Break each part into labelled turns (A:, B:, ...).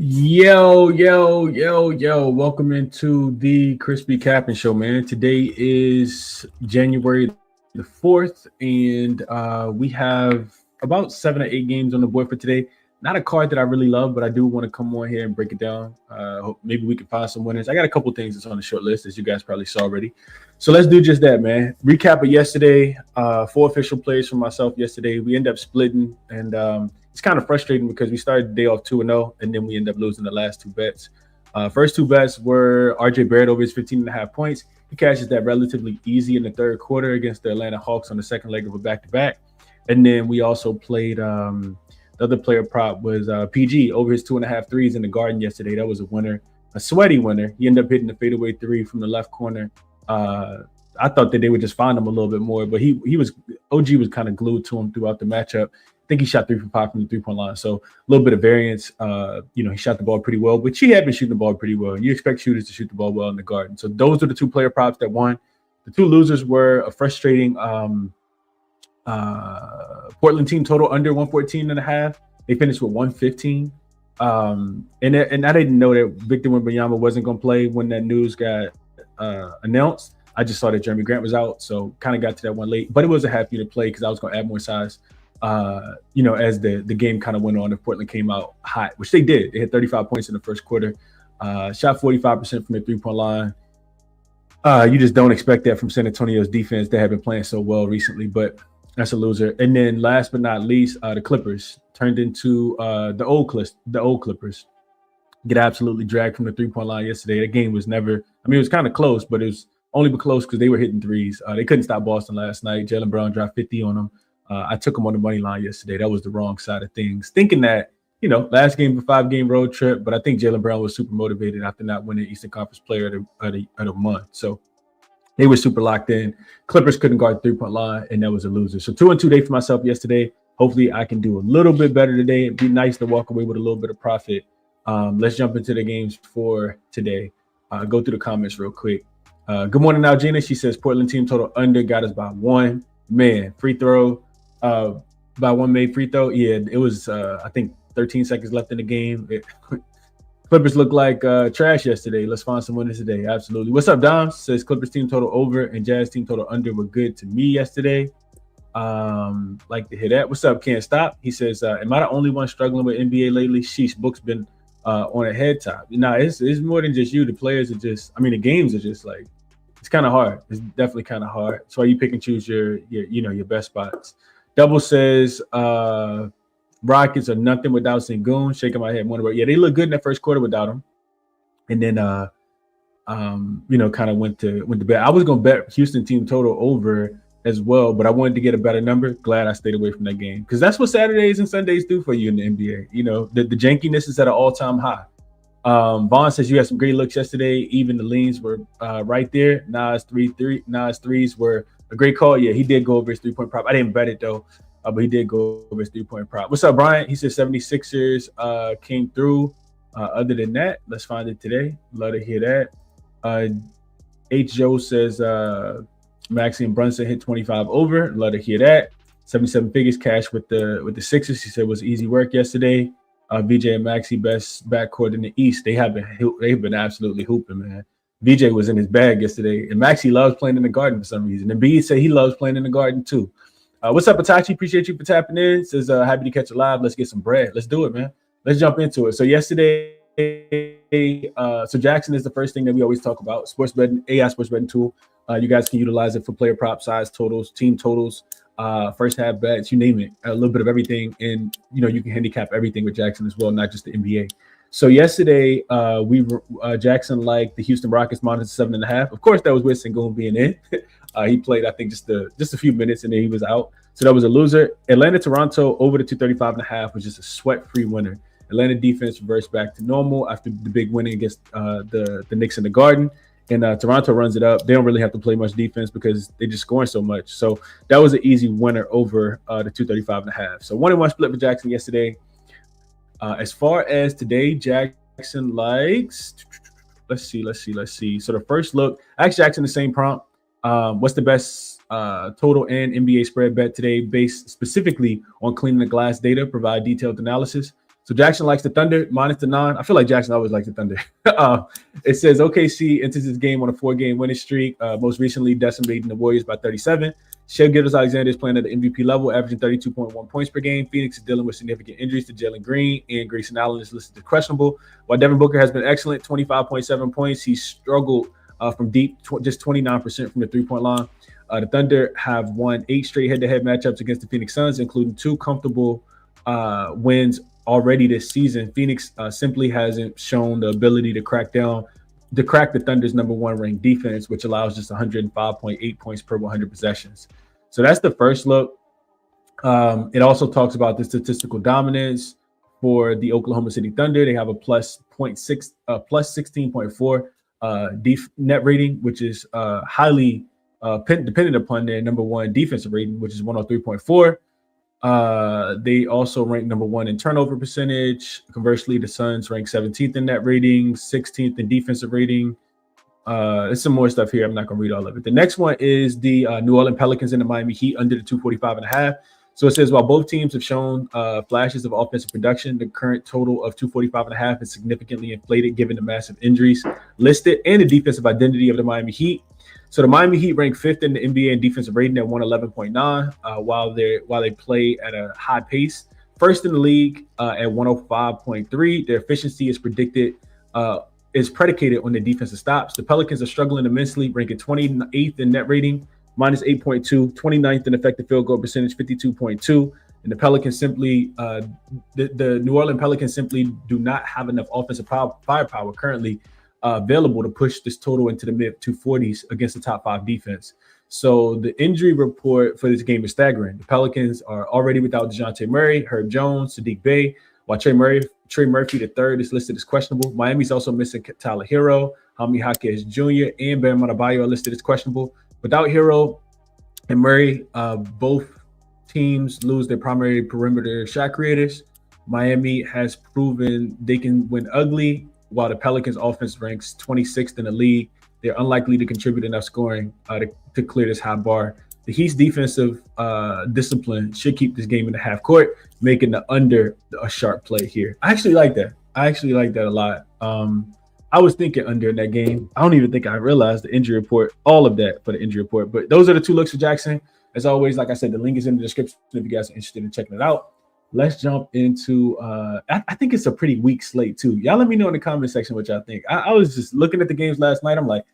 A: Yo. Welcome into the ChrisBeCappinn show, man. Today is January the 4th, and we have about 7 or 8 games on the board for today. Not a card that I really love, but I do want to come on here and break it down. Maybe we can find some winners. I got a couple things that's on the short list, as you guys probably saw already. So let's do just that, man. Recap of yesterday. 4 official plays from myself yesterday. We end up splitting, and it's kind of frustrating because we started the day off 2-0, and then we end up losing the last 2 bets. First 2 bets were RJ Barrett over his 15.5 points. He cashes that relatively easy in the third quarter against the Atlanta Hawks on the second leg of a back-to-back. And then we also played the other player prop was PG over his 2.5 threes in the Garden yesterday. That was a winner, a sweaty winner. He ended up hitting the fadeaway three from the left corner. I thought that they would just find him a little bit more, but OG was kind of glued to him throughout the matchup. I think he shot 3 for 5 from the three-point line. So a little bit of variance. He shot the ball pretty well, but he had been shooting the ball pretty well. You expect shooters to shoot the ball well in the Garden. So those are the 2 player props that won. The 2 losers were a frustrating Portland team total under 114.5. They finished with 115. And I didn't know that Victor Wembanyama wasn't going to play when that news got announced. I just saw that Jeremy Grant was out, so kind of got to that one late. But it was a happy to play because I was going to add more size. As the game kind of went on, if Portland came out hot, which they did. They had 35 points in the first quarter, shot 45% from the three-point line. You just don't expect that from San Antonio's defense. They have been playing so well recently, but that's a loser. And then last but not least, the Clippers turned into the old Clippers. Get absolutely dragged from the three-point line yesterday. The game was it was kind of close, but it was only close because they were hitting threes. They couldn't stop Boston last night. Jaylen Brown dropped 50 on them. I took him on the money line yesterday. That was the wrong side of things. Thinking that, last game of a 5-game road trip, but I think Jaylen Brown was super motivated after not winning Eastern Conference Player of the month. So they were super locked in. Clippers couldn't guard the three-point line, and that was a loser. So 2-2 day for myself yesterday. Hopefully I can do a little bit better today. It'd be nice to walk away with a little bit of profit. Let's jump into the games for today. Go through the comments real quick. Good morning, Algina. She says Portland team total under got us by 1. Man, free throw. By 1 made free throw. Yeah, it was, I think, 13 seconds left in the game. Clippers looked like trash yesterday. Let's find some winners today. Absolutely. What's up, Dom? Says Clippers team total over and Jazz team total under were good to me yesterday. Like to hear that. What's up, Can't Stop? He says, am I the only one struggling with NBA lately? Sheesh, Book's been on a head top. It's more than just you. The players are just, the games are just like, it's kind of hard. It's definitely kind of hard. That's why you pick and choose your best spots. Double says Rockets are nothing without Sengun. Shaking my head. Yeah, they look good in that first quarter without him. And then kind of went to bet. I was gonna bet Houston team total over as well, but I wanted to get a better number. Glad I stayed away from that game because that's what Saturdays and Sundays do for you in the NBA. The jankiness is at an all-time high. Vaughn says you had some great looks yesterday. Even the leans were right there. Nas threes were a great call. Yeah, he did go over his 3-point prop. I didn't bet it though, but he did go over his 3-point prop. What's up, Brian? He says 76ers came through. Other than that, let's find it today. Love to hear that. H. Joe says Maxey and Brunson hit 25 over. Love to hear that. 77 figures cash with the Sixers. He said was easy work yesterday. VJ and Maxey best backcourt in the East. They've been absolutely hooping, man. VJ was in his bag yesterday, and Maxey loves playing in the Garden for some reason. And B said he loves playing in the Garden too. What's up, Itachi? Appreciate you for tapping in. Says happy to catch a live. Let's get some bread. Let's do it, man. Let's jump into it. So yesterday, so Jackson is the first thing that we always talk about. Sports betting, AI sports betting tool. You guys can utilize it for player prop, size totals, team totals, first half bets, you name it, a little bit of everything. And, you can handicap everything with Jackson as well, not just the NBA. So yesterday, Jackson liked the Houston Rockets minus 7.5. Of course, that was with Sengun being in. He played, I think, just a few minutes, and then he was out. So that was a loser. Atlanta-Toronto over the 235.5 was just a sweat-free winner. Atlanta defense reversed back to normal after the big winning against the Knicks in the Garden. And Toronto runs it up. They don't really have to play much defense because they're just scoring so much. So that was an easy winner over the 235.5. So 1-1 split for Jackson yesterday. As far as today, Jackson likes, let's see. So the first look, I asked Jackson the same prompt. What's the best total and NBA spread bet today based specifically on cleaning the glass data, provide detailed analysis. So Jackson likes the Thunder minus the 9. I feel like Jackson always likes the Thunder. It says OKC enters this game on a 4-game winning streak, most recently decimating the Warriors by 37. Shai Gilgeous-Alexander is playing at the MVP level, averaging 32.1 points per game. Phoenix is dealing with significant injuries to Jalen Green, and Grayson Allen is listed as questionable. While Devin Booker has been excellent, 25.7 points, he struggled from deep, just 29% from the three-point line. The Thunder have won 8 straight head-to-head matchups against the Phoenix Suns, including 2 comfortable wins already this season. Phoenix simply hasn't shown the ability to crack the Thunder's number 1 ranked defense, which allows just 105.8 points per 100 possessions. So that's the first look. It also talks about the statistical dominance for the Oklahoma City Thunder. They have a plus 16.4 net rating, which is highly dependent upon their number 1 defensive rating, which is 103.4. They also rank number 1 in turnover percentage. Conversely, the Suns rank 17th in net rating, 16th in defensive rating. There's some more stuff here. I'm not going to read all of it. The next one is the New Orleans Pelicans and the Miami Heat under the 245.5. So it says, while both teams have shown flashes of offensive production, the current total of 245.5 is significantly inflated given the massive injuries listed and the defensive identity of the Miami Heat. So the Miami Heat rank 5th in the NBA in defensive rating at 111.9 while they play at a high pace. First in the league at 105.3. Their efficiency is predicated on their defensive stops. The Pelicans are struggling immensely, ranking 28th in net rating, minus 8.2, 29th in effective field goal percentage, 52.2. And the Pelicans simply, the New Orleans Pelicans simply do not have enough offensive firepower currently available to push this total into the mid 240s against the top 5 defense. So the injury report for this game is staggering. The Pelicans are already without DeJounte Murray, Herb Jones, Sadiq Bey, while Trey Murphy III is listed as questionable. Miami's also missing Tyler Hero, Jaime Jaquez Jr., and Bam Adebayo are listed as questionable. Without Hero and Murray, both teams lose their primary perimeter shot creators. Miami has proven they can win ugly, while the Pelicans offense ranks 26th in the league. They're unlikely to contribute enough scoring to clear this high bar. The Heat's defensive discipline should keep this game in the half court, making the under a sharp play here. I actually like that. A lot. I was thinking under in that game. I don't even think I realized the injury report, all of that for the injury report. But those are the 2 looks for Jackson. As always, like I said, the link is in the description if you guys are interested in checking it out. Let's jump into I think it's a pretty weak slate too. Y'all let me know in the comment section what y'all think. I was just looking at the games last night. I'm like,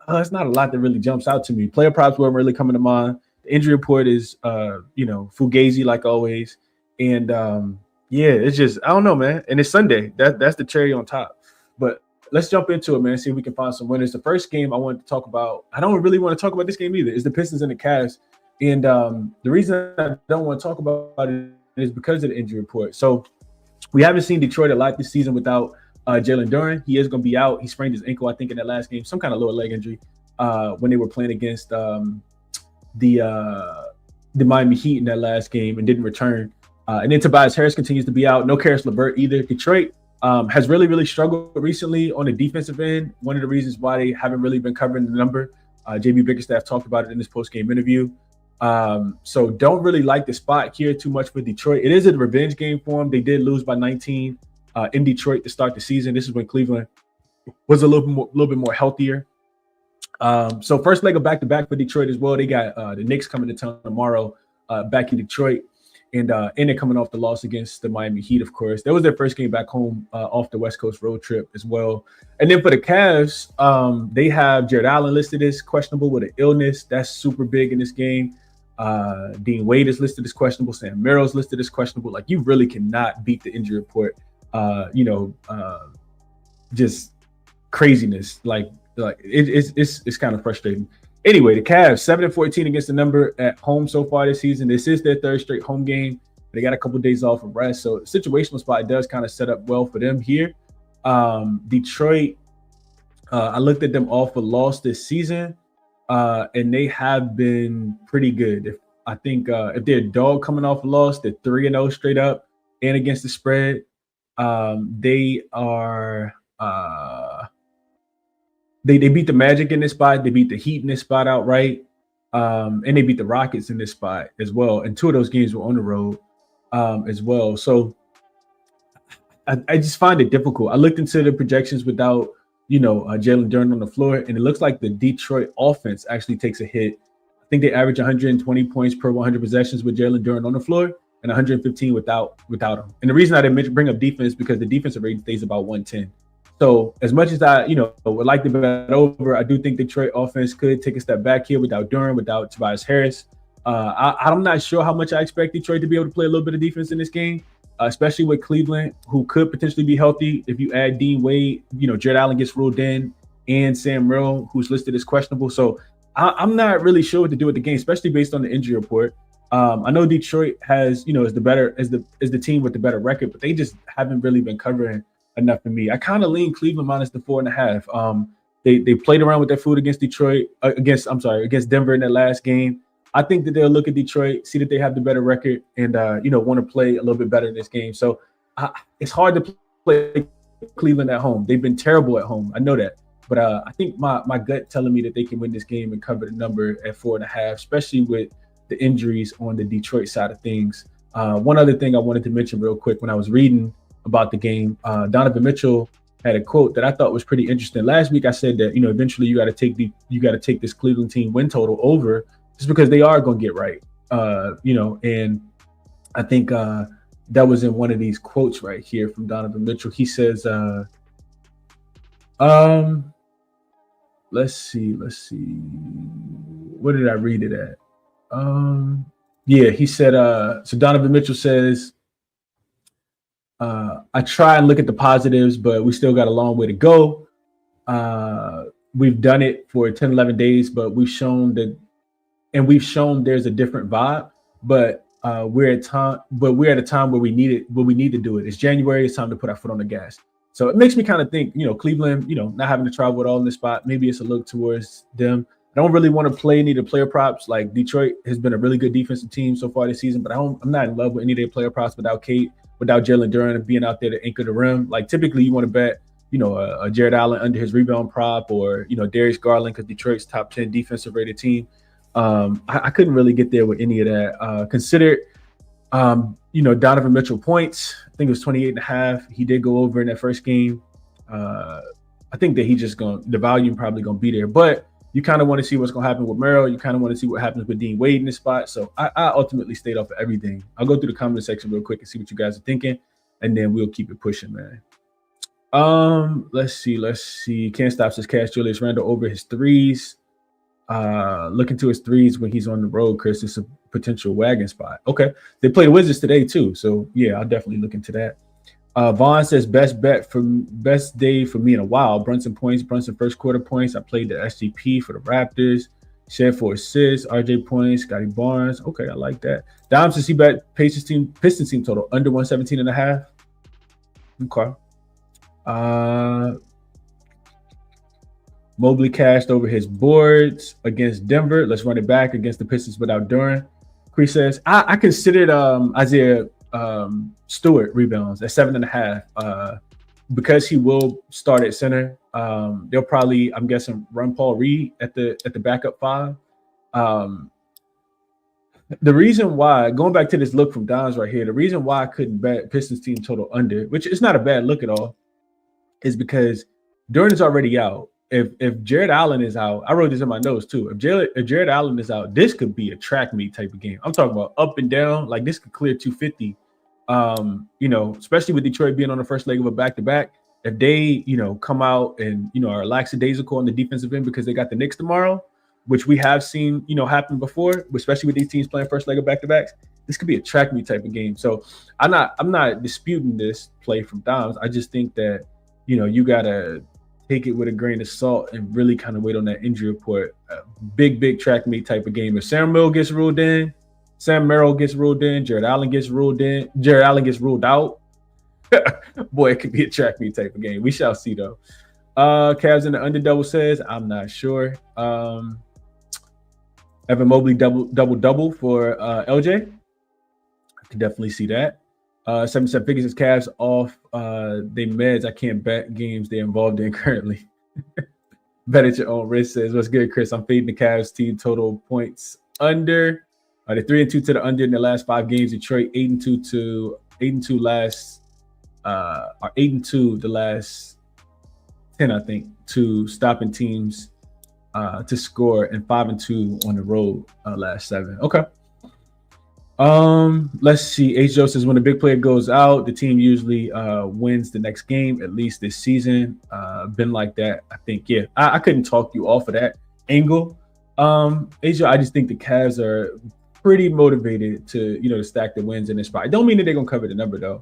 A: it's not a lot that really jumps out to me. Player props weren't really coming to mind. The injury report is fugazi like always. And it's just, I don't know, man. And it's Sunday. That's the cherry on top. But let's jump into it, man. See if we can find some winners. The first game I wanted to talk about, I don't really want to talk about this game either, is the Pistons and the Cavs. And the reason I don't want to talk about it is because of the injury report. So we haven't seen Detroit a lot this season without Jalen Duren. He is going to be out. He sprained his ankle, I think, in that last game, some kind of lower leg injury when they were playing against the Miami Heat in that last game and didn't return. And then Tobias Harris continues to be out. No Karis LeVert either. Detroit has really struggled recently on the defensive end. One of the reasons why they haven't really been covering the number. JB Bickerstaff talked about it in his post-game interview. So don't really like the spot here too much for Detroit. It is a revenge game for them. They did lose by 19 in Detroit to start the season. This is when Cleveland was a little bit more healthier. So first leg of back-to-back for Detroit as well. They got the Knicks coming to town tomorrow back in Detroit. And they're coming off the loss against the Miami Heat, of course. That was their first game back home off the West Coast road trip as well. And then for the Cavs, they have Jared Allen listed as questionable with an illness. That's super big in this game. Dean Wade is listed as questionable. Sam Merrill's listed as questionable. Like, you really cannot beat the injury report. Just craziness. Like it's kind of frustrating. Anyway, the Cavs 7-14 against the number at home so far this season. This is their 3rd straight home game. They got a couple of days off of rest, so situational spot does kind of set up well for them here. Detroit, I looked at them off a loss this season, and they have been pretty good. I think if they're a dog coming off a loss, they're 3-0 straight up and against the spread. They are. They beat the Magic in this spot. They beat the Heat in this spot outright. And they beat the Rockets in this spot as well. And 2 of those games were on the road as well. So I I just find it difficult. I looked into the projections without, Jalen Duren on the floor, and it looks like the Detroit offense actually takes a hit. I think they average 120 points per 100 possessions with Jalen Duren on the floor and 115 without him. And the reason I didn't bring up defense is because the defensive rating stays about 110. So as much as I, would like to bet over, I do think Detroit offense could take a step back here without Duren, without Tobias Harris. I'm not sure how much I expect Detroit to be able to play a little bit of defense in this game, especially with Cleveland, who could potentially be healthy. If you add Dean Wade, Jared Allen gets ruled in, and Sam Merrill, who's listed as questionable. So I'm not really sure what to do with the game, especially based on the injury report. I know Detroit has, is the team with the better record, but they just haven't really been covering enough for me. I kind of lean Cleveland minus the 4.5. They played around with their food against against Denver in their last game. I think that they'll look at Detroit, see that they have the better record, and want to play a little bit better in this game. So it's hard to play Cleveland at home. They've been terrible at home. I know that, but I think my gut telling me that they can win this game and cover the number at 4.5, especially with the injuries on the Detroit side of things. One other thing I wanted to mention real quick when I was reading about the game, Donovan Mitchell had a quote that I thought was pretty interesting. Last week I said that eventually you got to take this Cleveland team win total over, just because they are going to get right, and I think that was in one of these quotes right here from Donovan Mitchell. He says, let's see, where did I read it at? He said, so Donovan Mitchell says, I try and look at the positives, but we still got a long way to go. We've done it for 10, 11 days, but we've shown there's a different vibe, but we're at a time where we need to do it. It's January. It's time to put our foot on the gas. So it makes me kind of think, Cleveland, not having to travel at all in this spot. Maybe it's a look towards them. I don't really want to play any of the player props. Like Detroit has been a really good defensive team so far this season, but I'm not in love with any of their player props without Jalen Duren being out there to anchor the rim. Like typically you want to bet, a Jared Allen under his rebound prop, or, Darius Garland, because Detroit's top 10 defensive rated team. I couldn't really get there with any of that. Consider, Donovan Mitchell points. I think it was 28.5. He did go over in that first game. I think that the volume probably going to be there, but you kind of want to see what's going to happen with Merrill. You kind of want to see what happens with Dean Wade in this spot. So I ultimately stayed off of everything. I'll go through the comment section real quick and see what you guys are thinking, and then we'll keep it pushing, man. Let's see. Can't stop says Cash Julius Randle over his threes. Looking to his threes when he's on the road, Chris. It's a potential wagon spot. Okay. They play the Wizards today too. So yeah, I'll definitely look into that. Vaughn says best day for me in a while. Brunson first quarter points. I played the SGP for the Raptors. Shed for assists. RJ points. Scotty Barnes. Okay, I like that. Dom says he bet Pistons team total under 117.5. Okay. Mobley cashed over his boards against Denver. Let's run it back against the Pistons without Duren. Chris says I considered Isaiah Stewart rebounds at 7.5 because he will start at center. They'll probably, I'm guessing, run Paul Reed at the backup 5. The reason why, going back to this look from Don's right here, the reason why I couldn't bet Pistons team total under, which is not a bad look at all, is because Duren is already out. If Jared Allen is out, I wrote this in my notes too. If Jared Allen is out, this could be a track meet type of game. I'm talking about up and down. Like this could clear 250. Especially with Detroit being on the first leg of a back-to-back. If they, come out and, are lackadaisical on the defensive end because they got the Knicks tomorrow, which we have seen, happen before, especially with these teams playing first leg of back-to-backs, this could be a track meet type of game. So I'm not disputing this play from Doms. I just think that, you gotta take it with a grain of salt and really kind of wait on that injury report. Big track meet type of game. If Sam Merrill gets ruled in, Jared Allen gets ruled out. Boy, it could be a track meet type of game. We shall see though. Cavs in the under double says, I'm not sure. Evan Mobley double for LJ. I can definitely see that. 77 figures is Cavs off they meds. I can't bet games they're involved in currently. Bet at your own risk says, what's good, Chris? I'm fading the Cavs team total points under. They're 3-2 to the under in the last 5 games. Detroit 8-2 last are 8-2 the last 10, I think, to stopping teams to score, and 5-2 on the road last 7. Okay. Let's see. H. Joe says when a big player goes out, the team usually wins the next game, at least this season. Been like that, I think. Yeah, I couldn't talk you off of that angle. H. Joe, I just think the Cavs are pretty motivated to stack the wins in this spot. I don't mean that they're gonna cover the number though.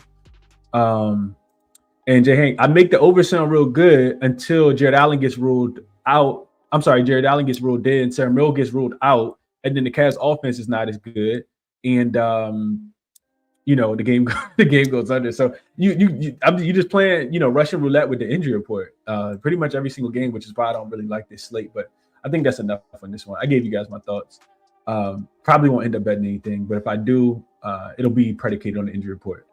A: And Jay Hank, I make the over sound real good until Jared Allen gets ruled out. I'm sorry, Jared Allen gets ruled dead, and Sam Mill gets ruled out, and then the Cavs offense is not as good. And the game goes under. So you just playing Russian roulette with the injury report pretty much every single game, which is why I don't really like this slate. But I think that's enough on this one. I gave you guys my thoughts. Probably won't end up betting anything, but if I do, it'll be predicated on the injury report.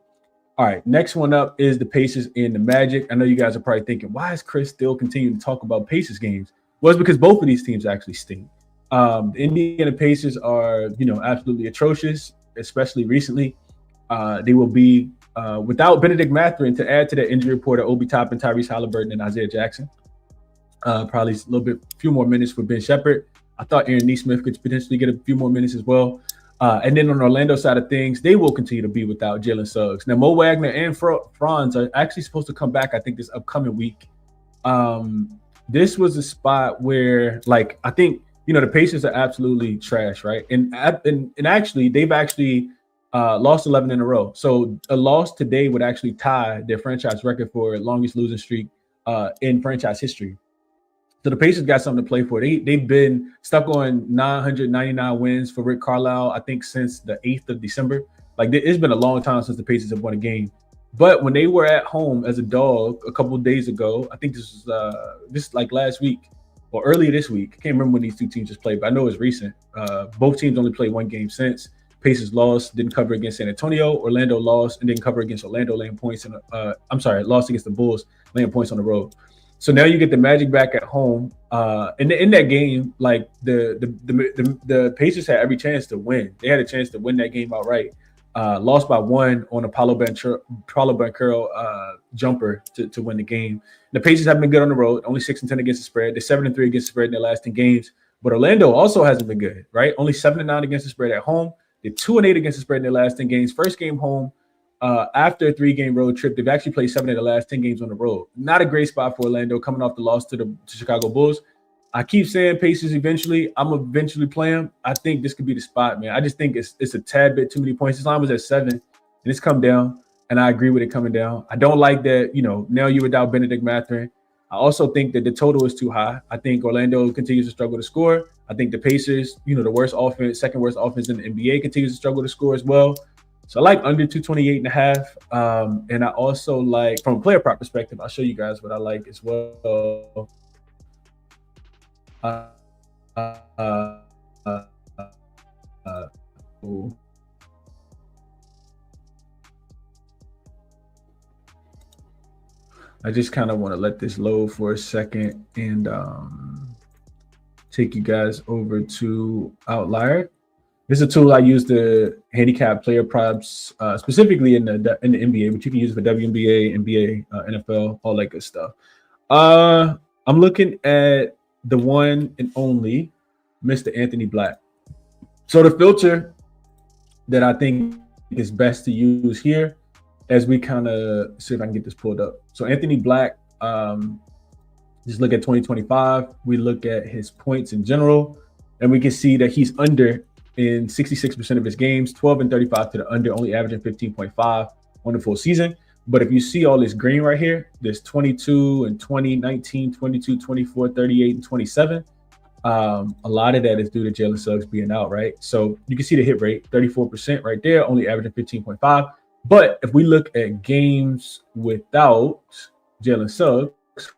A: All right, next one up is the Pacers and the Magic. I know you guys are probably thinking, why is Chris still continuing to talk about Pacers games? Well, it's because both of these teams actually stink. The Indiana Pacers are, absolutely atrocious, especially recently. They will be without Benedict Mathurin to add to that injury report of Obi Toppin, Tyrese Halliburton, and Isaiah Jackson. Probably a few more minutes for Ben Shepherd. I thought Aaron Nesmith could potentially get a few more minutes as well. And then on the Orlando side of things, they will continue to be without Jalen Suggs. Now, Mo Wagner and Franz are actually supposed to come back, I think, this upcoming week. This was a spot where, I think, the Pacers are absolutely trash, right? And actually, they've actually lost 11 in a row. So a loss today would actually tie their franchise record for longest losing streak in franchise history. So the Pacers got something to play for. They've been stuck on 999 wins for Rick Carlisle, I think, since the 8th of December. It's been a long time since the Pacers have won a game. But when they were at home as a dog a couple of days ago, I think this was last week or earlier this week. I can't remember when these two teams just played, but I know it's recent. Both teams only played one game since. Pacers lost, didn't cover against San Antonio. Orlando lost and didn't cover against Orlando, laying points. Lost against the Bulls, laying points on the road. So now you get the Magic back at home. And in that game, the Pacers had every chance to win. They had a chance to win that game outright. Lost by 1 on a Paolo Banchero jumper to win the game. The Pacers have been good on the road, only 6-10 against the spread. They're 7-3 against the spread in their last 10 games. But Orlando also hasn't been good, right? Only 7-9 against the spread at home. They're 2-8 against the spread in their last 10 games. First game home after a 3-game road trip. They've actually played 7 of the last 10 games on the road. Not a great spot for Orlando coming off the loss to Chicago Bulls. I keep saying Pacers eventually. I'm going to eventually play them. I think this could be the spot, man. I just think it's a tad bit too many points. This line was at 7, and it's come down, and I agree with it coming down. I don't like that, now you're without Benedict Mathurin. I also think that the total is too high. I think Orlando continues to struggle to score. I think the Pacers, the worst offense, second worst offense in the NBA, continues to struggle to score as well. So I like under 228.5. And I also like, from a player prop perspective, I'll show you guys what I like as well. I just kind of want to let this load for a second and take you guys over to Outlier. This is a tool I use to handicap player props, specifically in the NBA, but you can use it for WNBA, NBA, NFL, all that good stuff. I'm looking at the one and only Mr. Anthony Black. So the filter that I think is best to use here, as we kind of see if I can get this pulled up. So Anthony Black, just look at 2025. We look at his points in general, and we can see that he's under in 66% of his games, 12 and 35 to the under, only averaging 15.5 on the full season. But if you see all this green right here, there's 22 and 20, 19, 22, 24, 38, and 27. A lot of that is due to Jalen Suggs being out, right? So you can see the hit rate, 34% right there, only averaging 15.5. But if we look at games without Jalen Suggs,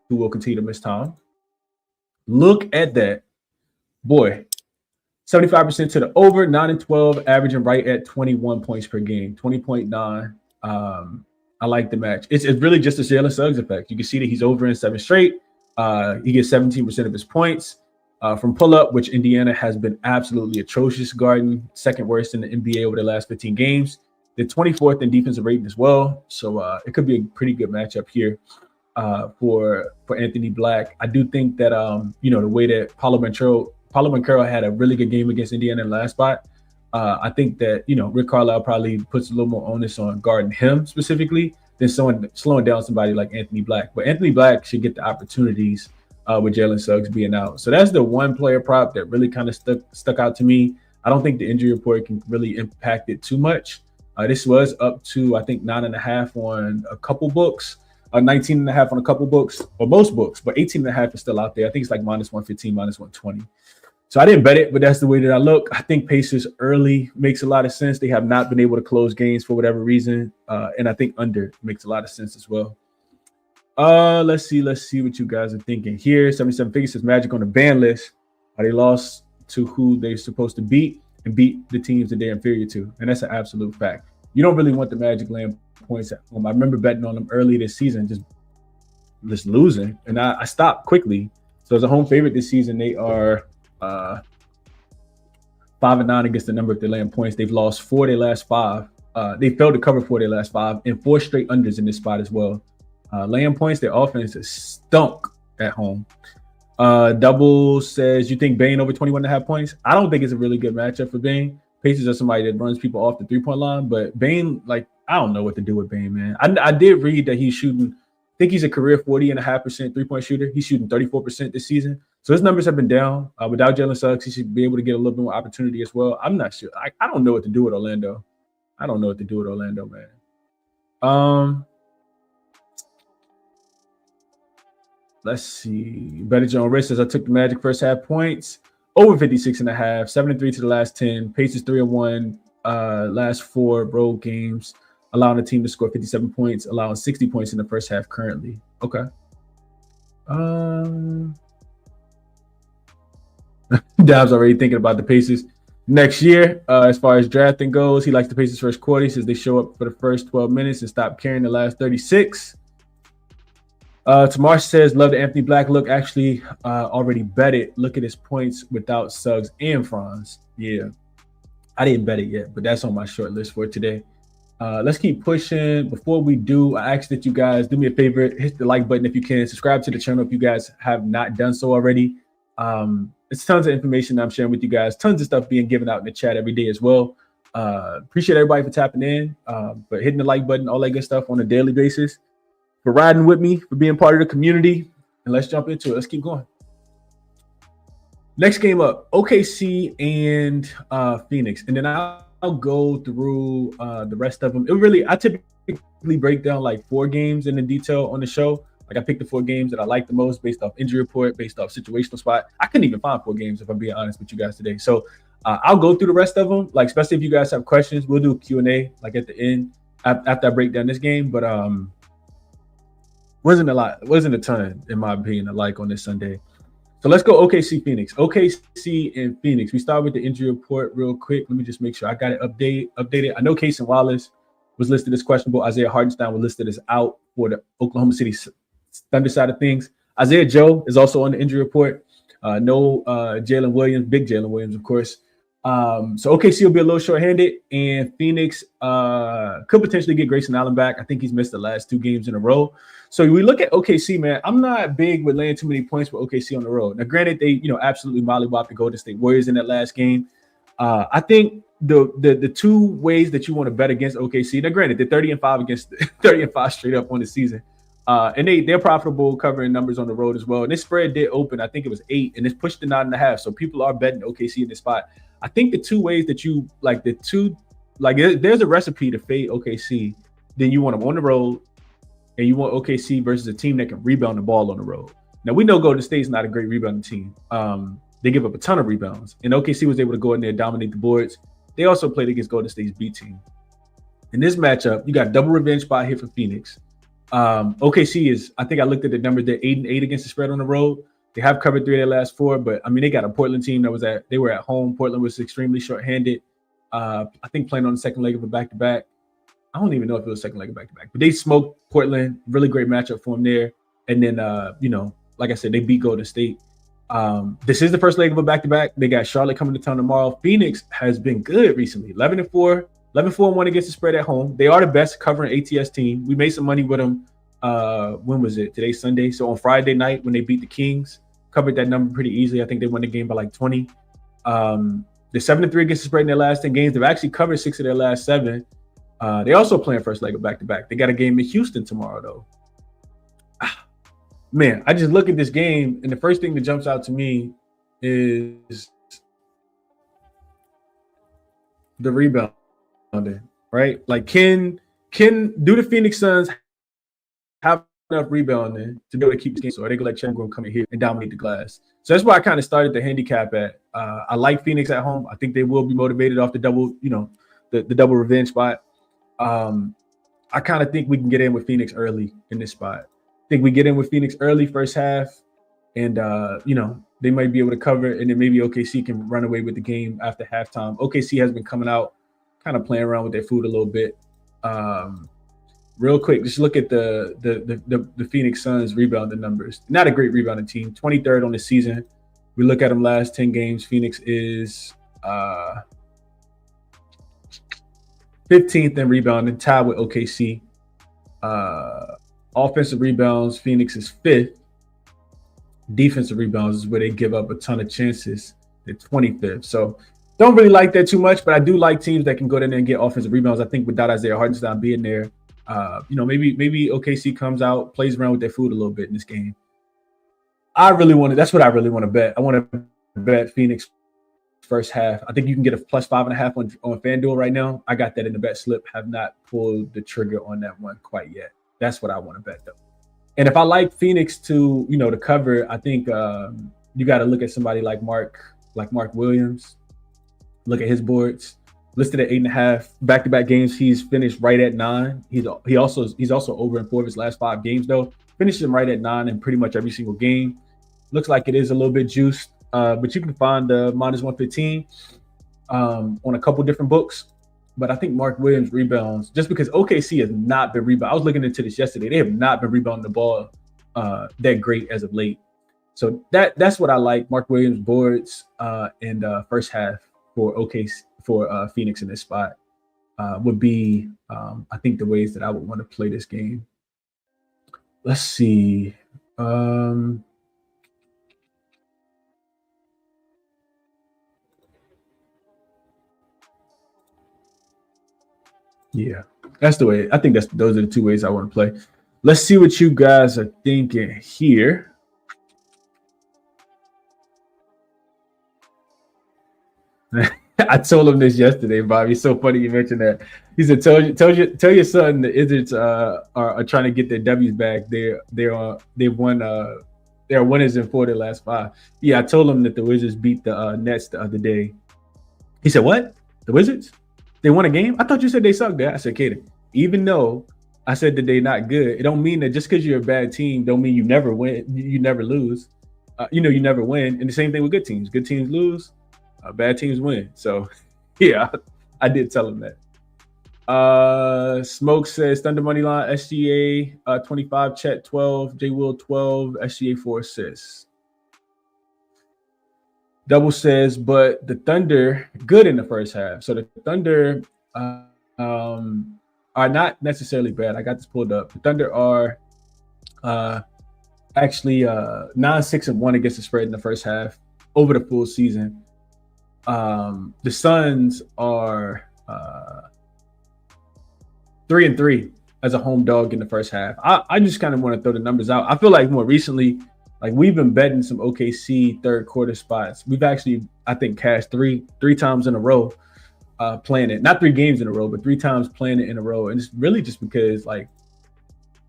A: who will continue to miss time, look at that. Boy, 75% to the over, 9 and 12, averaging right at 21 points per game, 20.9. I like the match. It's really just a Jalen Suggs effect. You can see that he's over in 7 straight. He gets 17% of his points from pull-up, which Indiana has been absolutely atrocious guarding, second worst in the NBA over the last 15 games. They're 24th in defensive rating as well. So it could be a pretty good matchup here for Anthony Black. I do think that the way that Paulo Banchero had a really good game against Indiana in the last spot. I think that Rick Carlisle probably puts a little more onus on guarding him specifically than slowing down somebody like Anthony Black. But Anthony Black should get the opportunities with Jalen Suggs being out. So that's the one player prop that really kind of stuck out to me. I don't think the injury report can really impact it too much. This was up to, I think, 9.5 on a couple books, 19.5 on a couple books, or most books, but 18.5 is still out there. I think it's like -115, -120. So I didn't bet it, but that's the way that I look. I think Pacers early makes a lot of sense. They have not been able to close games for whatever reason. And I think under makes a lot of sense as well. Let's see what you guys are thinking here. 77 Figures says Magic on the ban list. They lost to who they're supposed to beat and beat the teams that they're inferior to. And that's an absolute fact. You don't really want the Magic laying points at home. I remember betting on them early this season, just losing. And I stopped quickly. So as a home favorite this season, they are 5-9 against the number if they're laying points. They've lost 4 of their last 5. They failed to cover 4 of their last 5 and 4 straight unders in this spot as well. Laying points, their offense is stunk at home. Double says, you think Bane over 21.5 points? I don't think it's a really good matchup for Bane. Pacers are somebody that runs people off the 3-point line, but Bane, I don't know what to do with Bane, man. I did read that he's shooting, I think he's a career 40.5% 3-point shooter. He's shooting 34% this season. So his numbers have been down. Without Jalen Suggs, he should be able to get a little bit more opportunity as well. I'm not sure. I don't know what to do with Orlando. Man. Let's see. Better John Rich says, I took the Magic first half points over 56.5, 7-3 to the last 10. Pacers 3-1 last 4 road games, allowing the team to score 57 points, allowing 60 points in the first half currently. Okay. Dab's already thinking about the Pacers next year. As far as drafting goes, he likes the Pacers first quarter. He says they show up for the first 12 minutes and stop carrying the last 36. Tamar says, love the Anthony Black look. Actually, already bet it. Look at his points without Suggs and Franz. Yeah, I didn't bet it yet, but that's on my short list for today. Let's keep pushing. Before we do, I ask that you guys do me a favor, hit the like button if you can. Subscribe to the channel if you guys have not done so already. It's tons of information I'm sharing with you guys. Tons of stuff being given out in the chat every day as well. Appreciate everybody for tapping in, but hitting the like button, all that good stuff on a daily basis. For riding with me, for being part of the community. And let's jump into it. Let's keep going. Next game up, OKC and Phoenix. And then I'll go through the rest of them. I typically break down like 4 games in the detail on the show. Like I picked the 4 games that I like the most based off injury report, based off situational spot. I couldn't even find 4 games if I'm being honest with you guys today. So I'll go through the rest of them. Like especially if you guys have questions, we'll do a Q&A like at the end after I break down this game. But wasn't a ton in my opinion to like on this Sunday. So let's go OKC Phoenix. OKC and Phoenix. We start with the injury report real quick. Let me just make sure I got it updated. I know Cason Wallace was listed as questionable. Isaiah Hartenstein was listed as out for the Oklahoma City Thunder side of things. Isaiah Joe is also on the injury report. No Jalen Williams, big Jalen Williams, of course. So OKC will be a little shorthanded, and Phoenix could potentially get Grayson Allen back. I think he's missed the last 2 games in a row. So we look at OKC, man. I'm not big with laying too many points for OKC on the road. Now, granted, they absolutely mollywopped the Golden State Warriors in that last game. I think the 2 ways that you want to bet against OKC. Now, granted, they're 30-5 against 30-5 straight up on the season. And they're profitable covering numbers on the road as well. And this spread did open, I think it was 8, and it's pushed to 9.5. So people are betting OKC in this spot. I think the 2 ways that you like there's a recipe to fade OKC. Then you want them on the road, and you want OKC versus a team that can rebound the ball on the road. Now we know Golden State's not a great rebounding team. They give up a ton of rebounds, and OKC was able to go in there and dominate the boards. They also played against Golden State's B team. In this matchup, you got double revenge spot here for Phoenix. OKC is, I think I looked at the numbers, they're 8-8 against the spread on the road. They have covered 3 of their last 4, but I mean, they got a Portland team they were at home. Portland was extremely shorthanded. I think playing on the second leg of a back-to-back. I don't even know if it was second leg of back-to-back, but they smoked Portland. Really great matchup for them there. And then, like I said, they beat Golden State. This is the first leg of a back-to-back. They got Charlotte coming to town tomorrow. Phoenix has been good recently. 11-4 11-4-1 against the spread at home. They are the best covering ATS team. We made some money with them. When was it? Today's Sunday. So on Friday night when they beat the Kings, covered that number pretty easily. I think they won the game by like 20. They're 7-3 against the spread in their last 10 games. They've actually covered 6 of their last 7. They also playing first leg of back-to-back. They got a game in Houston tomorrow, though. Man, I just look at this game, and the first thing that jumps out to me is the rebounding, right? Like, can do the Phoenix Suns have enough rebounding to be able to keep this game? So are they going to let Chandler come in here and dominate the glass? So that's why I kind of started the handicap at. I like Phoenix at home. I think they will be motivated off the double, the double revenge spot. I kind of think we can get in with Phoenix early in this spot. I think we get in with Phoenix early first half, and they might be able to cover, and then maybe OKC can run away with the game after halftime. OKC has been coming out, kind of playing around with their food a little bit. Real quick, just look at the Phoenix Suns rebounding numbers. Not a great rebounding team, 23rd on the season. We look at them last 10 games. Phoenix is 15th in rebounding, tied with OKC. Offensive rebounds, Phoenix is 5th. Defensive rebounds is where they give up a ton of chances. They're 25th. So don't really like that too much, but I do like teams that can go in there and get offensive rebounds. I think without Isaiah Hartenstein being there, maybe OKC comes out, plays around with their food a little bit in this game. That's what I really want to bet. I want to bet Phoenix first half. I think you can get a plus 5.5 on FanDuel right now. I got that in the bet slip. Have not pulled the trigger on that one quite yet. That's what I want to bet though. And if I like Phoenix to cover, I think you got to look at somebody like Mark Williams. Look at his boards. Listed at 8.5 back-to-back games. He's finished right at 9. He's also over in 4 of his last 5 games though. Finishes him right at 9 in pretty much every single game. Looks like it is a little bit juiced, but you can find the minus 115 on a couple different books. But I think Mark Williams rebounds, just because OKC has not been rebounding. I was looking into this yesterday. They have not been rebounding the ball that great as of late. So that's what I like. Mark Williams boards and first half for OKC for Phoenix in this spot would be, I think, the ways that I would want to play this game. Let's see. Yeah, that's the way. I think those are the 2 ways I want to play. Let's see what you guys are thinking here. I told him this yesterday, Bobby. It's so funny you mentioned that. He said, "Tell your son the Wizards are trying to get their W's back. They've won. They're winners in 4 of their last 5." Yeah, I told him that the Wizards beat the Nets the other day. He said, "What? The Wizards? They won a game? I thought you said they sucked." There, I said, "Kaden, even though I said that they're not good, it don't mean that just because you're a bad team don't mean you never win. You never lose. You never win. And the same thing with good teams. Good teams lose. Bad teams win." So, yeah, I did tell him that. Smoke says Thunder money line, SGA 25, Chet 12, J Will 12, SGA 4 assists. Double says, but the Thunder good in the first half. So the Thunder are not necessarily bad. I got this pulled up. The Thunder are actually 9-6-1 against the spread in the first half over the full season. The Suns are 3-3 as a home dog in the first half. I just kind of want to throw the numbers out. I feel like more recently, like we've been betting some OKC third quarter spots. We've actually, I think, cashed three times in a row playing it. Not 3 games in a row, but 3 times playing it in a row. And it's really just because like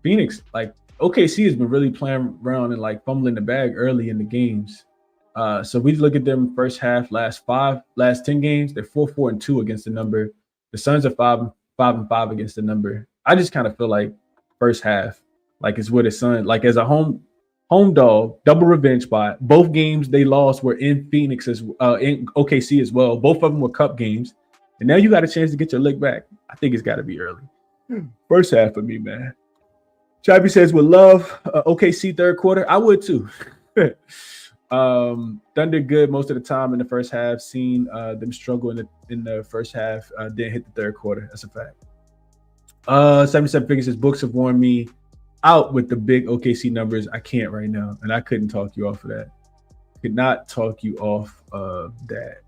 A: Phoenix, like OKC has been really playing around and like fumbling the bag early in the games. So we look at them first half, last 10 games, they're 4-4-2 against the number. The Suns are 5-5 against the number. I just kind of feel like first half, like it's where the Suns, like as a home dog, double revenge spot. Both games they lost were in Phoenix in OKC as well. Both of them were cup games. And now you got a chance to get your lick back. I think it's got to be early. First half for me, man. Chappie says, would love OKC third quarter. I would too. Thunder good most of the time in the first half. Seen them struggle in the first half. Didn't hit the third quarter. That's a fact. 77 figures says books have warned me out with the big OKC numbers. I can't right now, and I couldn't talk you off of that. Could not talk you off of that.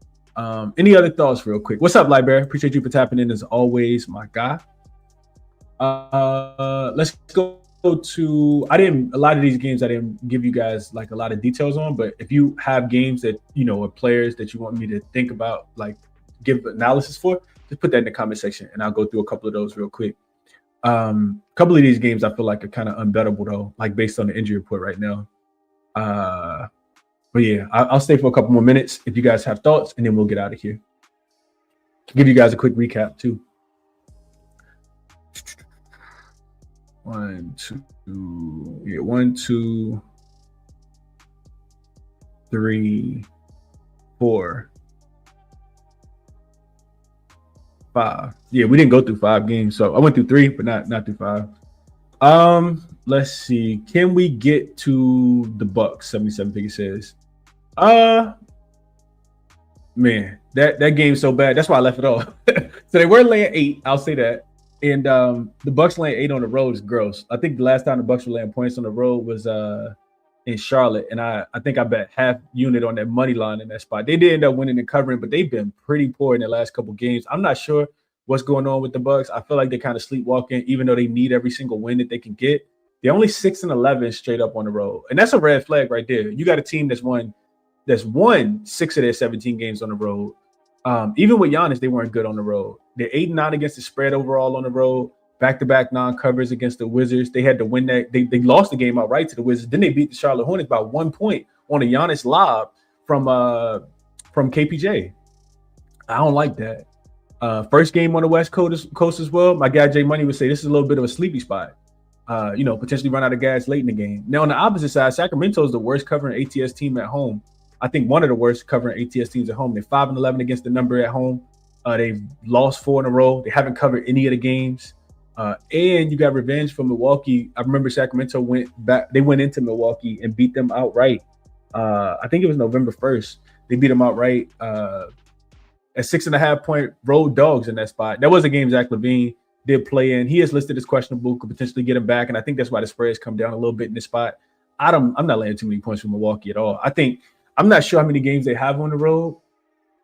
A: Any other thoughts, real quick? What's up, Library? Appreciate you for tapping in as always, my guy. Let's go to. A lot of these games I didn't give you guys like a lot of details on, but if you have games that or players that you want me to think about, like give analysis for, just put that in the comment section, and I'll go through a couple of those real quick. A couple of these games I feel like are kind of unbettable though, like based on the injury report right now. But yeah, I'll stay for a couple more minutes if you guys have thoughts, and then we'll get out of here. Give you guys a quick recap too. 1, 2, 3, 4, 5. Yeah, we didn't go through 5 games, so I went through 3, but not through 5. Let's see. Can we get to the Bucks? 77 figure says. Man, that game's so bad. That's why I left it off. So they were laying 8. I'll say that. And the Bucks laying 8 on the road is gross. I think the last time the Bucks were laying points on the road was in Charlotte, and I think I bet half unit on that money line in that spot. They did end up winning and covering, but they've been pretty poor in the last couple games. I'm not sure what's going on with the Bucks. I feel like they're kind of sleepwalking, even though they need every single win that they can get. They're only 6-11 straight up on the road, and that's a red flag right there. You got a team that's won 6 of their 17 games on the road. Even with Giannis, they weren't good on the road. They're 8-9 against the spread overall on the road. Back-to-back non-covers against the Wizards. They had to win that. They lost the game outright to the Wizards. Then they beat the Charlotte Hornets by 1 point on a Giannis lob from KPJ. I don't like that. First game on the West Coast as well. My guy Jay Money would say this is a little bit of a sleepy spot. Potentially run out of gas late in the game. Now on the opposite side, Sacramento is the worst covering ATS team at home. I think one of the worst covering ATS teams at home. They're 5-11 against the number at home. They've lost 4 in a row. They haven't covered any of the games. And you got revenge from Milwaukee. I remember Sacramento went back. They went into Milwaukee and beat them outright. I think it was November 1st. They beat them outright at 6.5 point road dogs in that spot. That was a game Zach LaVine did play in. He is listed as questionable, could potentially get him back. And I think that's why the spreads come down a little bit in this spot. I'm not laying too many points from Milwaukee at all. I'm not sure how many games they have on the road.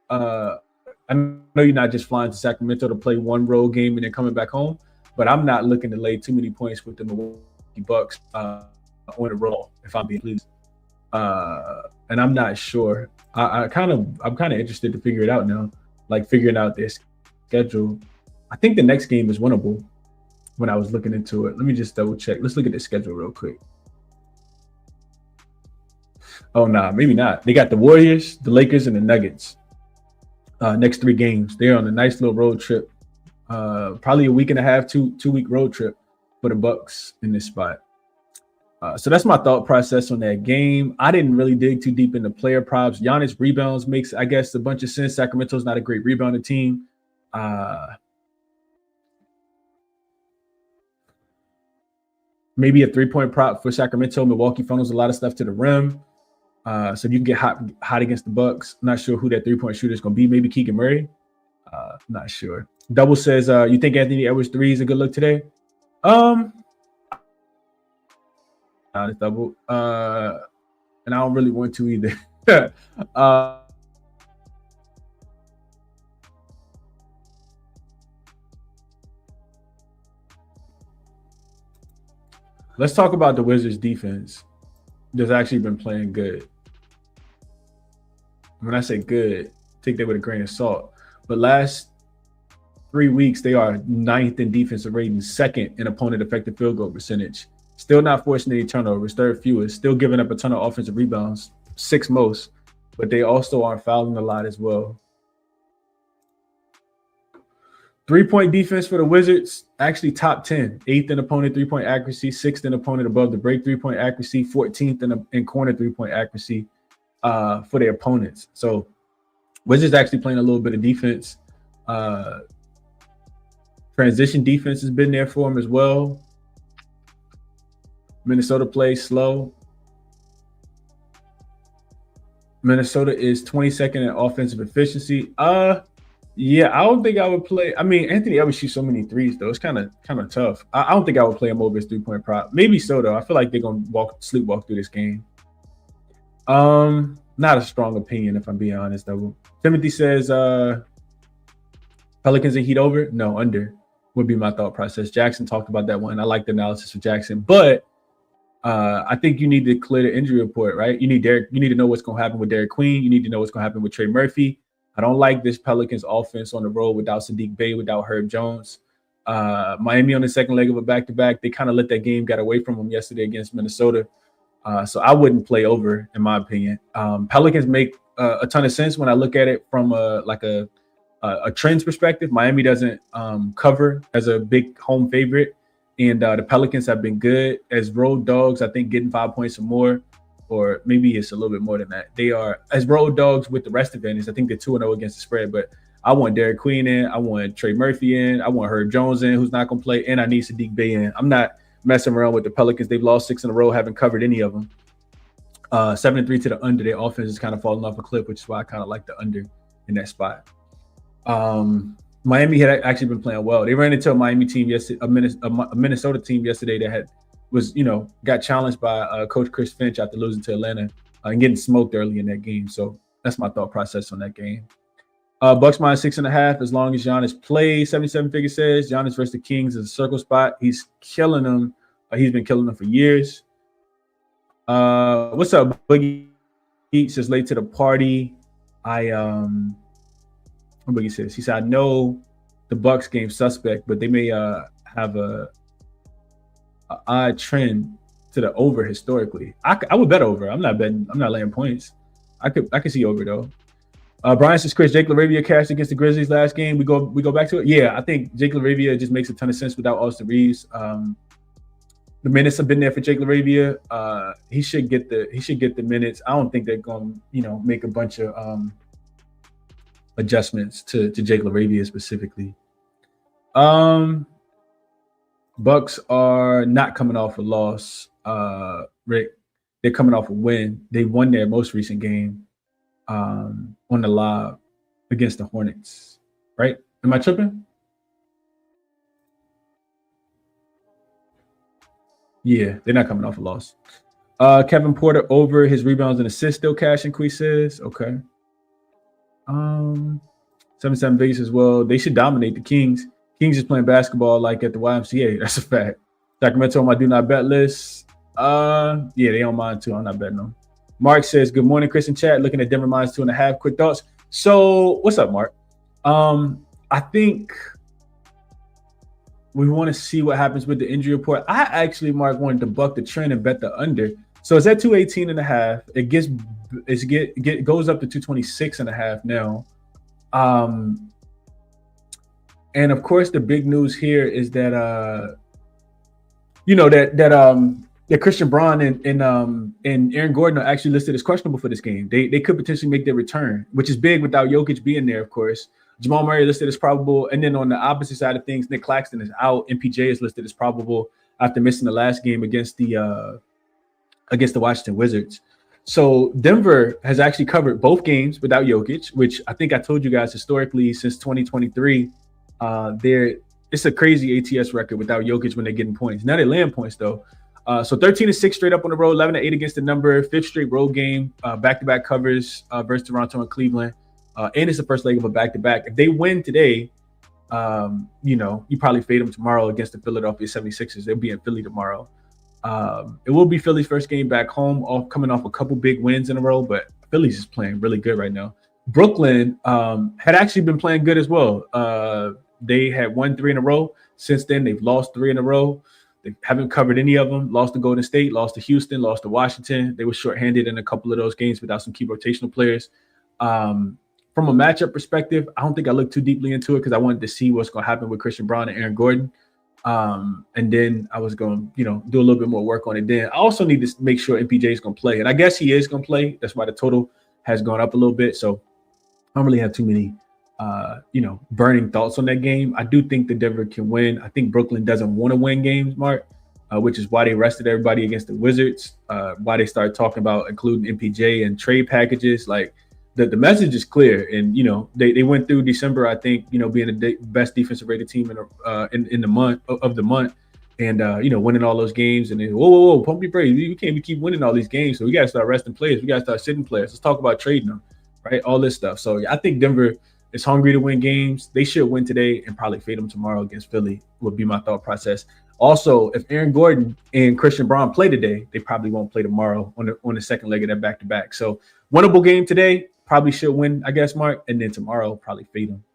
A: I know you're not just flying to Sacramento to play one road game and then coming back home, but I'm not looking to lay too many points with the Milwaukee Bucks on the road, if I'm being pleased. And I'm not sure. I'm kind of interested to figure it out now, like figuring out their schedule. I think the next game is winnable when I was looking into it. Let me just double check. Let's look at the schedule real quick. Oh, nah, maybe not. They got the Warriors, the Lakers, and the Nuggets. Next 3 games. They're on a nice little road trip. Probably a week and a half, two-week road trip for the Bucks in this spot. So that's my thought process on that game. I didn't really dig too deep into player props. Giannis rebounds makes, I guess, a bunch of sense. Sacramento's not a great rebounding team. Maybe a 3-point prop for Sacramento. Milwaukee funnels a lot of stuff to the rim. So if you can get hot against the Bucks. I'm not sure who that 3-point shooter is going to be. Maybe Keegan Murray. Not sure. Double says, you think Anthony Edwards 3 is a good look today? Not a double. And I don't really want to either. Let's talk about the Wizards defense. That's actually been playing good. When I say good, take that with a grain of salt. But last 3 weeks, they are 9th in defensive rating, 2nd in opponent effective field goal percentage. Still not forcing any turnovers, 3rd fewest. Still giving up a ton of offensive rebounds, 6th most. But they also aren't fouling a lot as well. 3-point defense for the Wizards, actually top 10. 8th in opponent 3-point accuracy, 6th in opponent above the break 3-point accuracy, 14th in corner 3-point accuracy for their opponents. So Wizards actually playing a little bit of defense. Transition defense has been there for them as well. Minnesota plays slow. Minnesota is 22nd in offensive efficiency. Yeah, I don't think I would play. I mean, Anthony Edwards shoots so many threes, though. It's kind of tough. I don't think I would play him over his 3-point prop. Maybe so, though. I feel like they're gonna sleepwalk through this game. Not a strong opinion, if I'm being honest, though. Timothy says Pelicans and Heat over. No, under would be my thought process. Jackson talked about that one. I like the analysis of Jackson, but I think you need to clear the injury report, right? You need to know what's going to happen with Derek Queen. You need to know what's going to happen with Trey Murphy. I don't like this Pelicans offense on the road without Sadiq Bey, without Herb Jones. Miami on the second leg of a back-to-back. They kind of let that game get away from them yesterday against Minnesota. So I wouldn't play over, in my opinion. Pelicans make a ton of sense when I look at it from a trends perspective. Miami doesn't cover as a big home favorite. And the Pelicans have been good as road dogs. I think getting 5 points or more, or maybe it's a little bit more than that. They are as road dogs with the rest advantage. I think they're 2-0 against the spread. But I want Derek Queen in. I want Trey Murphy in. I want Herb Jones in, who's not going to play. And I need Sadiq Bey in. I'm not messing around with the Pelicans. They've lost 6 in a row, haven't covered any of them. 7-3 to the under. Their offense is kind of falling off a cliff, which is why I kind of like the under in that spot. Miami had actually been playing well. They ran into a Miami team yesterday, a Minnesota team yesterday that got challenged by Coach Chris Finch after losing to Atlanta and getting smoked early in that game. So that's my thought process on that game. Bucks minus 6.5 as long as Giannis plays. 77 figure says Giannis versus the Kings is a circle spot. He's killing them. He's been killing them for years. What's up, Boogie? He says late to the party. Boogie says, he said, I know the Bucks game suspect, but they may have a odd trend to the over historically. I would bet over. I'm not betting. I'm not laying points. I could see over though. Brian says, Chris, Jake LaRavia cashed against the Grizzlies last game. We go back to it. Yeah, I think Jake LaRavia just makes a ton of sense without Austin Reeves. The minutes have been there for Jake LaRavia. He should get the minutes. I don't think they're going to make a bunch of adjustments to Jake LaRavia specifically. Bucks are not coming off a loss, Rick. They're coming off a win. They won their most recent game on the live against the Hornets, right? Am I tripping? Yeah, they're not coming off a loss. Kevin Porter over his rebounds and assists still cashing, Quee says. Okay. 77 Vegas as well. They should dominate the Kings. Kings is playing basketball like at the YMCA. That's a fact. Sacramento on my do not bet list. Yeah, they on mine too. I'm not betting them. Mark says, good morning, Chris and chat. Looking at Denver minus 2.5. Quick thoughts. So what's up, Mark? I think we want to see what happens with the injury report. I actually, Mark, wanted to buck the trend and bet the under. So it's at 218.5. It goes up to 226.5 now. And of course, the big news here is that that Christian Braun and Aaron Gordon are actually listed as questionable for this game. They could potentially make their return, which is big without Jokic being there, of course. Jamal Murray listed as probable. And then on the opposite side of things, Nick Claxton is out. MPJ is listed as probable after missing the last game against the Washington Wizards. So Denver has actually covered both games without Jokic, which I think I told you guys historically since 2023. It's a crazy ATS record without Jokic when they're getting points. Now they're laying points though. So 13-6 straight up on the road, 11-8 against the number, 5th straight road game, back-to-back covers versus Toronto and Cleveland. And it's the first leg of a back-to-back. If they win today, you probably fade them tomorrow against the Philadelphia 76ers. They'll be in Philly tomorrow. It will be Philly's first game back home, coming off a couple big wins in a row, but Philly's is playing really good right now. Brooklyn had actually been playing good as well. They had won 3 in a row. Since then, they've lost 3 in a row. They haven't covered any of them. Lost to Golden State, lost to Houston, lost to Washington. They were shorthanded in a couple of those games without some key rotational players. From a matchup perspective, I don't think I looked too deeply into it because I wanted to see what's going to happen with Christian Braun and Aaron Gordon. And then I was going to, do a little bit more work on it. Then I also need to make sure MPJ is going to play. And I guess he is going to play. That's why the total has gone up a little bit. So I don't really have too many, burning thoughts on that game. I do think that Denver can win. I think Brooklyn doesn't want to win games, Mark. which is why they rested everybody against the Wizards, why they started talking about including MPJ and trade packages. Like the message is clear. And, they went through December, I think, being the best defensive rated team in the month of the month. And, winning all those games. And then, whoa, pump your brakes. We can't keep winning all these games. So we got to start resting players. We got to start sitting players. Let's talk about trading them, right? All this stuff. So I think Denver is hungry to win games. They should win today and probably fade them tomorrow against Philly would be my thought process. Also, if Aaron Gordon and Christian Braun play today, they probably won't play tomorrow on the second leg of that back-to-back. So winnable game today, probably should win, I guess, Mark. And then tomorrow, probably fade them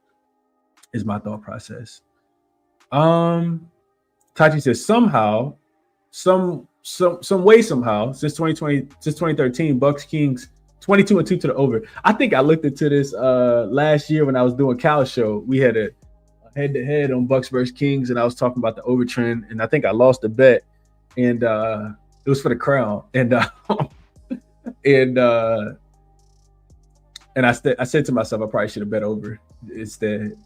A: is my thought process. Tachi says somehow, some way, somehow, since 2013, Bucks Kings 22-2 to the over. I think I looked into this last year when I was doing Cal show. We had a head-to-head on Bucks versus Kings, and I was talking about the over trend, and I think I lost the bet, and it was for the crown, and I said to myself, I probably should have bet over instead.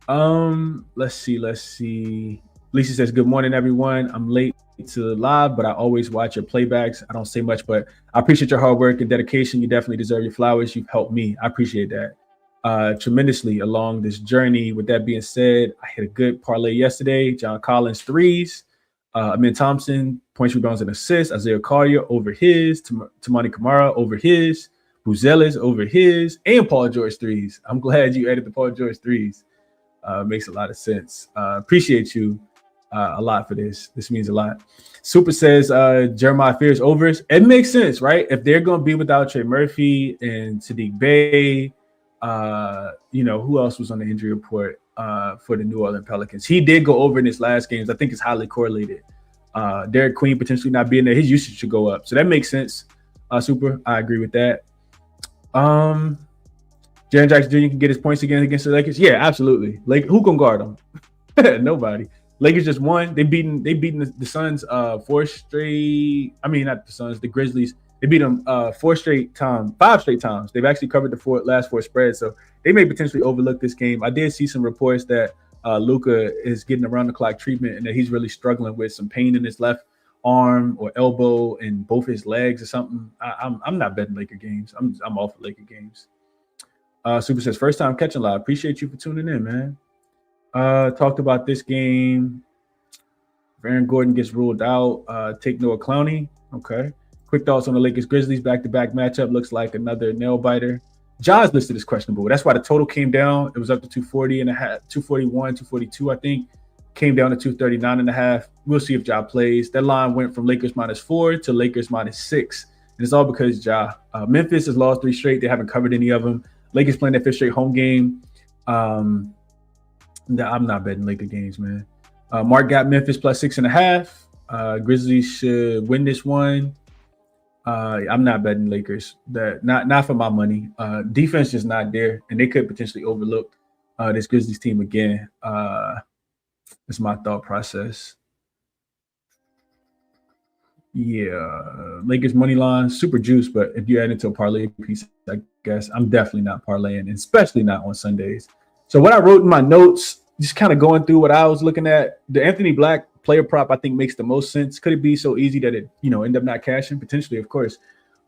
A: Let's see. Lisa says, good morning, everyone. I'm late to live, but I always watch your playbacks. I don't say much, but I appreciate your hard work and dedication. You definitely deserve your flowers. You've helped me. I appreciate that tremendously along this journey. With that being said, I hit a good parlay yesterday. John Collins threes, Amin Thompson points, rebounds, and assists. Isaiah Collier over his, Tamani Kamara over his, Buzelis over his, and Paul George threes. I'm glad you added the Paul George threes. Makes a lot of sense. Appreciate you a lot for this. This means a lot. Super says Jeremiah Fears overs. It makes sense, right? If they're going to be without Trey Murphy and Sadiq Bey, who else was on the injury report for the New Orleans Pelicans? He did go over in his last games. I think it's highly correlated. Derek Queen potentially not being there, his usage should go up. So that makes sense. Super, I agree with that. Jaren Jackson Jr. can get his points again against the Lakers. Yeah, absolutely. Like, who can guard him? Nobody. Lakers just won. They beaten the Suns 4 straight. I mean, not the Suns, the Grizzlies. They beat them 5 straight times. They've actually covered the last four spreads, so they may potentially overlook this game. I did see some reports that Luka is getting around the clock treatment and that he's really struggling with some pain in his left arm or elbow and both his legs or something. I'm not betting Laker games. I'm off of Laker games. Super says, first time catching live. Appreciate you for tuning in, man. Talked about this game. If Aaron Gordon gets ruled out, take Noah Clowney. Okay. Quick thoughts on the Lakers Grizzlies back-to-back matchup. Looks like another nail biter. Ja's listed as questionable. That's why the total came down. It was up to 240 and a half, 241, 242, I think. Came down to 239 and a half. We'll see if Ja plays. That line went from Lakers -4 to Lakers -6. And it's all because Ja. Memphis has lost 3 straight. They haven't covered any of them. Lakers playing their 5th straight home game. I'm not betting Laker games, man. Mark got Memphis +6.5. Grizzlies should win this one. I'm not betting Lakers. Not for my money. Defense just not there, and they could potentially overlook this Grizzlies team again. That's my thought process. Yeah, Lakers money line, super juice, but if you add into a parlay piece, I guess I'm definitely not parlaying, especially not on Sundays. So what I wrote in my notes, just kind of going through what I was looking at, the Anthony Black player prop I think makes the most sense. Could it be so easy that it end up not cashing? Potentially, of course.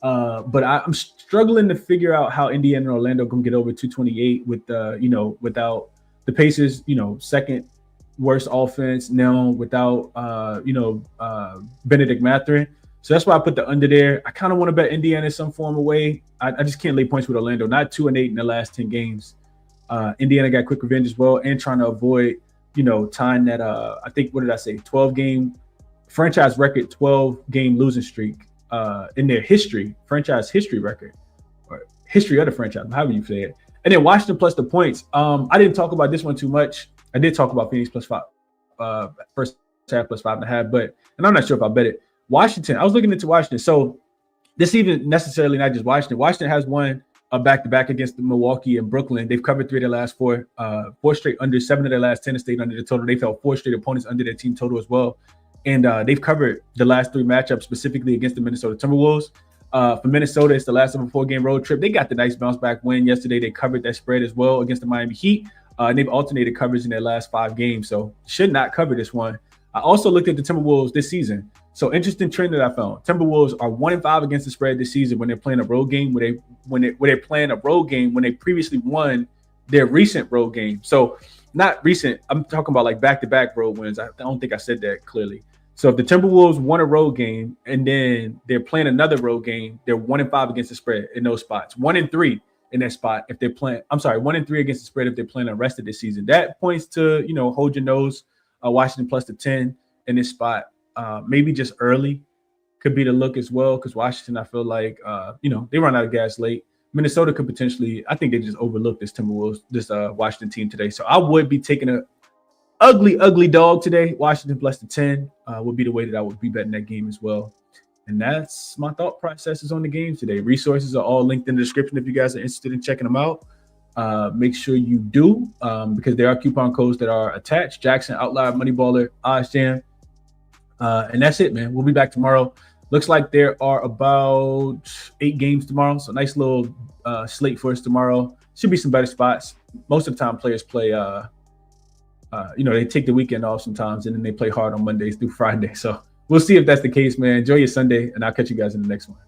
A: But I'm struggling to figure out how Indiana and Orlando can get over 228 with without the Pacers, second worst offense now without Benedict Mathurin. So that's why I put the under there. I kind of want to bet Indiana in some form of way. I just can't lay points with Orlando. Not 2-8 in the last 10 games. Indiana got quick revenge as well, and trying to avoid tying that I think, what did I say, 12-game franchise record, 12-game losing streak in their franchise history record, or history of the franchise, however you say it. And then Washington plus the points. I didn't talk about this one too much. I did talk about Phoenix +5, first half +5.5, and I'm not sure if I bet it. Washington, I was looking into Washington. So this even necessarily not just Washington. Washington has won a back-to-back against Milwaukee and Brooklyn. They've covered 3 of their last 4, 4 straight under, 7 of their last 10 have stayed under the total. They've held 4 straight opponents under their team total as well. And they've covered the last 3 matchups specifically against the Minnesota Timberwolves. For Minnesota, it's the last of a 4-game road trip. They got the nice bounce-back win yesterday. They covered that spread as well against the Miami Heat. And they've alternated coverage in their last 5 games, so should not cover this one. I also looked at the Timberwolves this season. So interesting trend that I found. Timberwolves are 1-5 against the spread this season when they're playing a road game. When they're playing a road game when they previously won their recent road game. So not recent. I'm talking about like back-to-back road wins. I don't think I said that clearly. So if the Timberwolves won a road game and then they're playing another road game, they're 1-5 against the spread in those spots. 1-3 in that spot if they're playing. I'm sorry, 1-3 against the spread if they're playing the rest of this season. That points to, hold your nose. Washington plus the 10 in this spot. Maybe just early could be the look as well, because Washington, I feel like, they run out of gas late. Minnesota could potentially, I think they just overlooked this Washington team today. So I would be taking a ugly dog today. Washington plus the 10 would be the way that I would be betting that game as well. And that's my thought processes on the game today. Resources are all linked in the description if you guys are interested in checking them out. Make sure you do, because there are coupon codes that are attached. Jackson, Outlier, Moneyballer, OddsJam. And that's it, man. We'll be back tomorrow. Looks like there are about 8 games tomorrow. So nice little slate for us tomorrow. Should be some better spots. Most of the time players play, they take the weekend off sometimes and then they play hard on Mondays through Friday. So we'll see if that's the case, man. Enjoy your Sunday, and I'll catch you guys in the next one.